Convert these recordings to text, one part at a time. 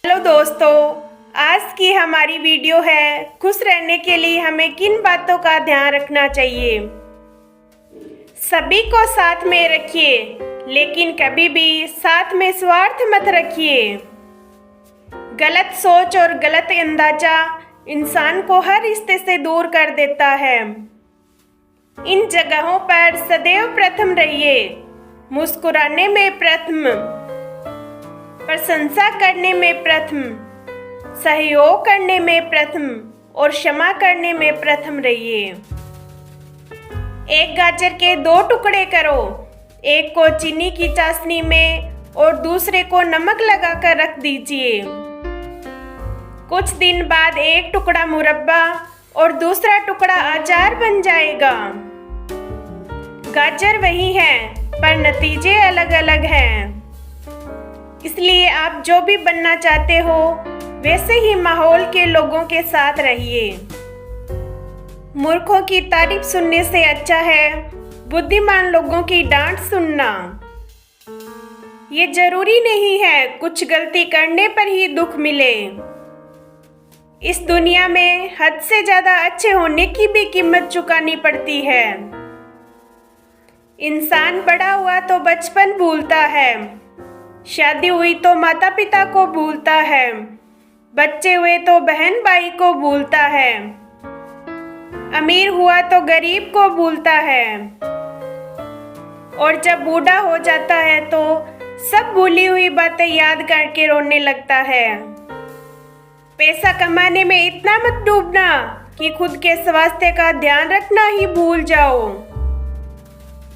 Hello दोस्तों, आज की हमारी वीडियो है खुश रहने के लिए हमें किन बातों का ध्यान रखना चाहिए। सभी को साथ में रखिए, लेकिन कभी भी साथ में स्वार्थ मत रखिए। गलत सोच और गलत अंदाजा इंसान को हर रिश्ते से दूर कर देता है। इन जगहों पर सदैव प्रथम रहिए, मुस्कुराने में प्रथम, प्रशंसा करने में प्रथम, सहयोग करने में प्रथम और क्षमा करने में प्रथम रहिए। एक गाजर के 2 टुकड़े करो, एक को चीनी की चाशनी में और दूसरे को नमक लगाकर रख दीजिए। कुछ दिन बाद एक टुकड़ा मुरब्बा और दूसरा टुकड़ा अचार बन जाएगा। गाजर वही है, पर नतीजे अलग अलग हैं। इसलिए आप जो भी बनना चाहते हो वैसे ही माहौल के लोगों के साथ रहिए। मूर्खों की तारीफ सुनने से अच्छा है बुद्धिमान लोगों की डांट सुनना। ये जरूरी नहीं है कुछ गलती करने पर ही दुख मिले। इस दुनिया में हद से ज्यादा अच्छे होने की भी कीमत चुकानी पड़ती है। इंसान बड़ा हुआ तो बचपन भूलता है, शादी हुई तो माता पिता को भूलता है, बच्चे हुए तो बहन भाई को भूलता है, अमीर हुआ तो गरीब को भूलता है, और जब बूढ़ा हो जाता है तो सब भूली हुई बातें याद करके रोने लगता है। पैसा कमाने में इतना मत डूबना कि खुद के स्वास्थ्य का ध्यान रखना ही भूल जाओ,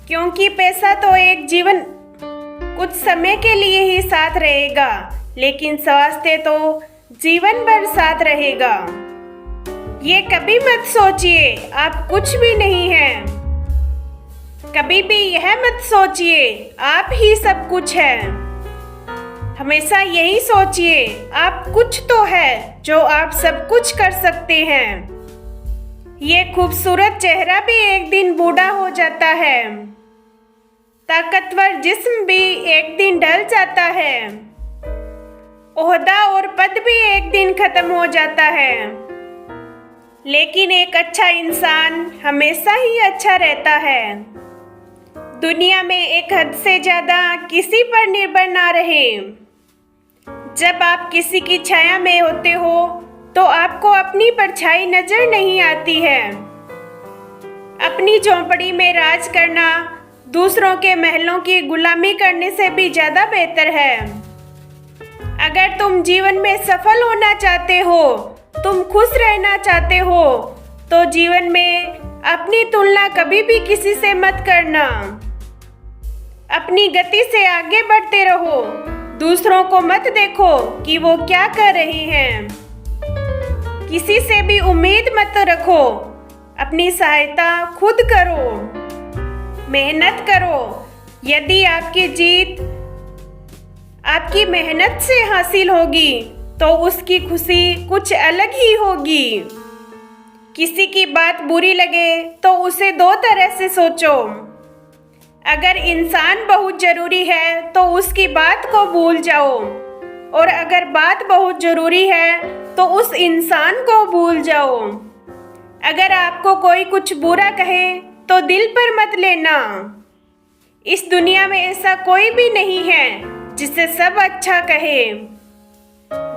क्योंकि पैसा तो एक जीवन कुछ समय के लिए ही साथ रहेगा, लेकिन स्वास्थ्य तो जीवन भर साथ रहेगा। ये कभी मत सोचिए आप कुछ भी नहीं हैं। कभी भी यह मत सोचिए आप ही सब कुछ है। हमेशा यही सोचिए आप कुछ तो है जो आप सब कुछ कर सकते हैं। ये खूबसूरत चेहरा भी एक दिन बूढ़ा हो जाता है, ताकतवर जिस्म भी एक दिन ढल जाता है, ओहदा और पद भी एक दिन खत्म हो जाता है, लेकिन एक अच्छा इंसान हमेशा ही अच्छा रहता है। दुनिया में एक हद से ज्यादा किसी पर निर्भर ना रहे। जब आप किसी की छाया में होते हो तो आपको अपनी परछाई नजर नहीं आती है। अपनी झोंपड़ी में राज करना दूसरों के महलों की गुलामी करने से भी ज्यादा बेहतर है। अगर तुम जीवन में सफल होना चाहते हो, तुम खुश रहना चाहते हो, तो जीवन में अपनी तुलना कभी भी किसी से मत करना। अपनी गति से आगे बढ़ते रहो, दूसरों को मत देखो कि वो क्या कर रहे हैं। किसी से भी उम्मीद मत रखो, अपनी सहायता खुद करो, मेहनत करो। यदि आपकी जीत आपकी मेहनत से हासिल होगी तो उसकी खुशी कुछ अलग ही होगी। किसी की बात बुरी लगे तो उसे 2 तरह से सोचो। अगर इंसान बहुत जरूरी है तो उसकी बात को भूल जाओ, और अगर बात बहुत जरूरी है तो उस इंसान को भूल जाओ। अगर आपको कोई कुछ बुरा कहे तो दिल पर मत लेना। इस दुनिया में ऐसा कोई भी नहीं है जिसे सब अच्छा कहे।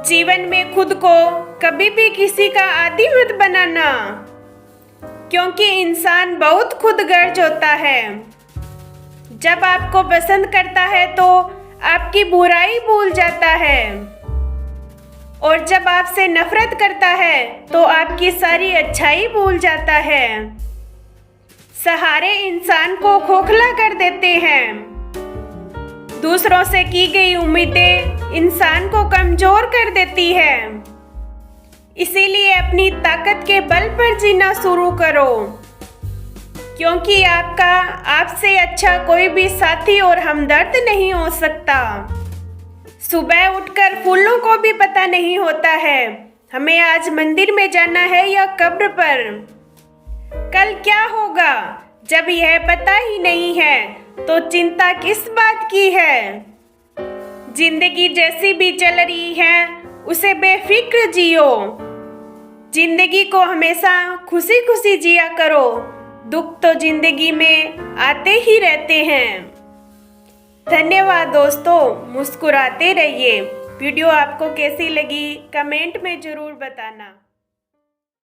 जीवन में खुद को कभी भी किसी का आदी मत बनाना, क्योंकि इंसान बहुत खुदगर्ज होता है। जब आपको पसंद करता है तो आपकी बुराई भूल जाता है, और जब आपसे नफरत करता है तो आपकी सारी अच्छाई भूल जाता है। सहारे इंसान को खोखला कर देते हैं। दूसरों से की गई उम्मीदें इंसान को कमजोर कर देती है। इसीलिए अपनी ताकत के बल पर जीना शुरू करो, क्योंकि आपसे अच्छा कोई भी साथी और हमदर्द नहीं हो सकता। सुबह उठकर फूलों को भी पता नहीं होता है हमें आज मंदिर में जाना है या कब्र पर। कल क्या होगा जब यह पता ही नहीं है तो चिंता किस बात की है। जिंदगी जैसी भी चल रही है उसे बेफिक्र जियो। जिंदगी को हमेशा खुशी खुशी जिया करो। दुख तो जिंदगी में आते ही रहते हैं। धन्यवाद दोस्तों, मुस्कुराते रहिए। वीडियो आपको कैसी लगी कमेंट में ज़रूर बताना।